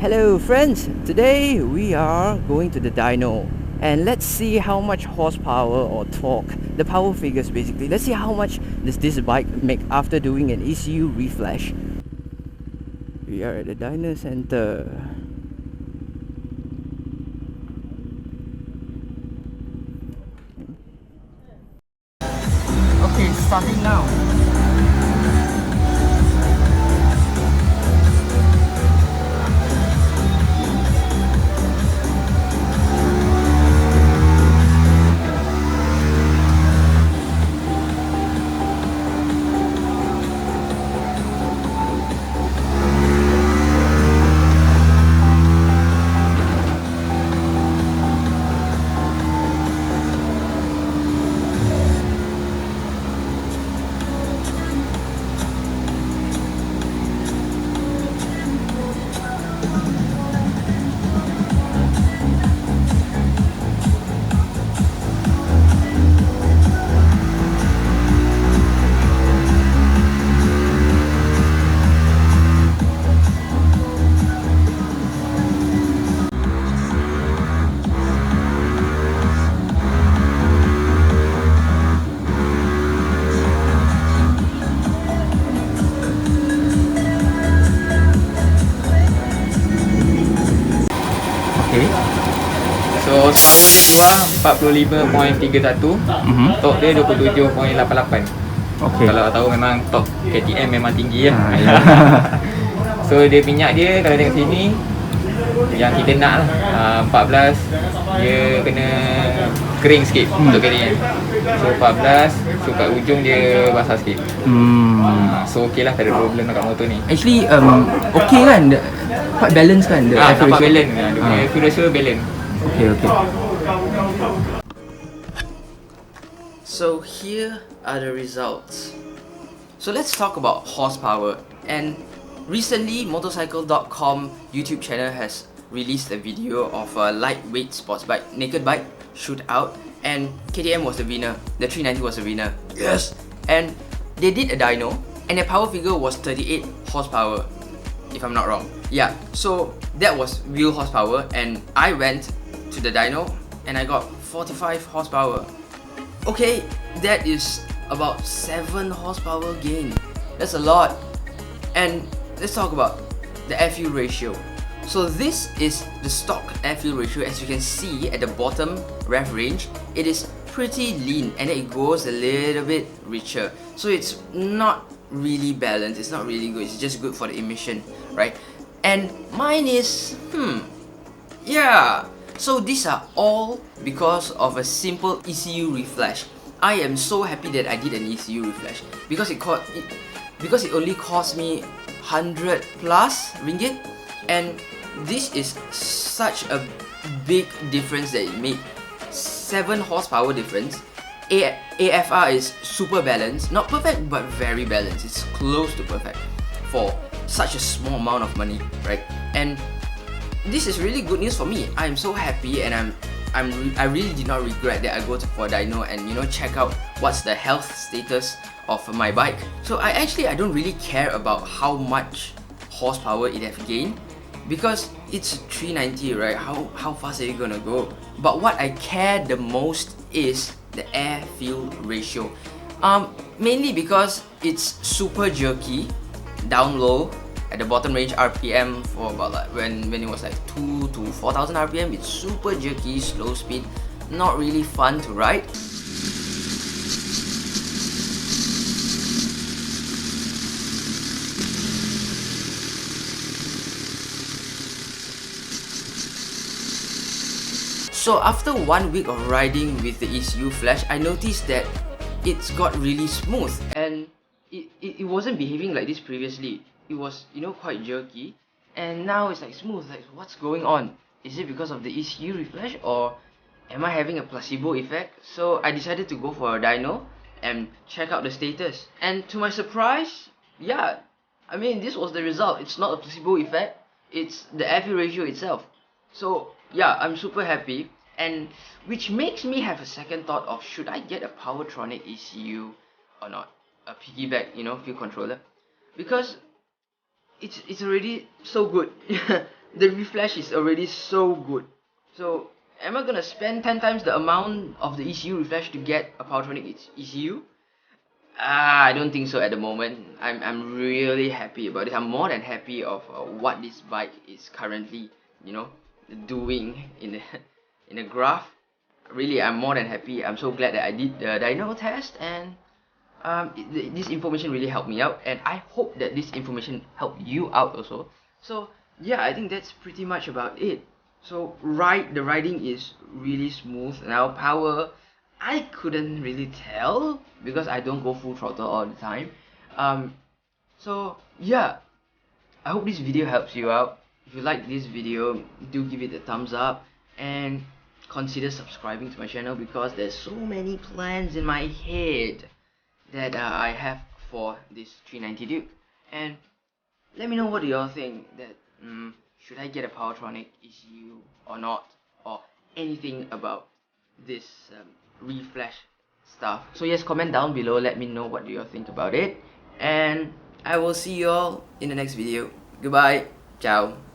Hello friends, today we are going to the dyno and let's see how much horsepower or torque, the power figures basically. Let's see how much does this bike make after doing an ECU reflash. We are at the dyno center. Okay, starting now. Okay. So speed dia keluar 45.31, torque dia 27.88. Okay. Kalau tahu memang torque KTM memang tinggi ya. So dia minyak dia kalau tengok sini yang kita nak lah 14, dia kena kering sikit untuk KTM. So 14, so kat ujung dia basah sikit. So okay lah, tak ada problem kat motor ni. Actually, okay kan? Quite balance kan? The Nampak balance, dia punya fuel ratio balance. Okay. So here are the results. So let's talk about horsepower. And recently, motorcycle.com YouTube channel has released a video of a lightweight sports bike, naked bike shootout, and KTM was the winner. The 390 was the winner. Yes! And they did a dyno, and their power figure was 38 horsepower, if I'm not wrong. Yeah, so that was real horsepower, and I went to the dyno and I got 45 horsepower. Okay, that is about 7 horsepower gain. That's a lot. And let's talk about the air fuel ratio. So this is the stock air fuel ratio. As you can see at the bottom rev range, it is pretty lean and it goes a little bit richer. So it's not really balanced, it's not really good, it's just good for the emission, right? And mine is, yeah. So these are all because of a simple ECU reflash. I am so happy that I did an ECU reflash because it only cost me 100 plus ringgit, and this is such a big difference that it made. 7 horsepower difference. AFR is super balanced, not perfect but very balanced. It's close to perfect for such a small amount of money, right? And this is really good news for me. I'm so happy, and I really did not regret that I go for dyno and check out what's the health status of my bike. So I don't really care about how much horsepower it have gained, because it's 390, right? How fast are you gonna go? But what I care the most is the air fuel ratio. Mainly because it's super jerky, down low at the bottom range RPM for about like when it was like 2 to 4,000 RPM. It's super jerky, slow speed, not really fun to ride. So after 1 week of riding with the ECU Flash, I noticed that it's got really smooth, and it wasn't behaving like this previously. It was, quite jerky, and now it's like smooth. Like, what's going on? Is it because of the ECU reflash, or am I having a placebo effect? So I decided to go for a dyno and check out the status, and to my surprise, yeah, I mean, this was the result. It's not a placebo effect, it's the air fuel ratio itself. So yeah, I'm super happy, and which makes me have a second thought of, should I get a Powertronic ECU or not? A piggyback, fuel controller, because it's already so good. the reflash is already so good. So am I gonna spend 10 times the amount of the ECU reflash to get a Powertronic ECU? I don't think so at the moment. I'm really happy about it. I'm more than happy of what this bike is currently, you know, doing in the in the graph. Really, I'm more than happy. I'm so glad that I did the dyno test, and this information really helped me out, and I hope that this information helped you out also. So yeah, I think that's pretty much about it. So the riding is really smooth. Now power, I couldn't really tell because I don't go full throttle all the time. So yeah, I hope this video helps you out. If you like this video, do give it a thumbs up and consider subscribing to my channel because there's so many plans in my head that I have for this 390 Duke. And let me know what do y'all think, that should I get a Powertronic ECU or not, or anything about this reflash stuff. So yes, comment down below, let me know what do y'all think about it, and I will see y'all in the next video. Goodbye, ciao.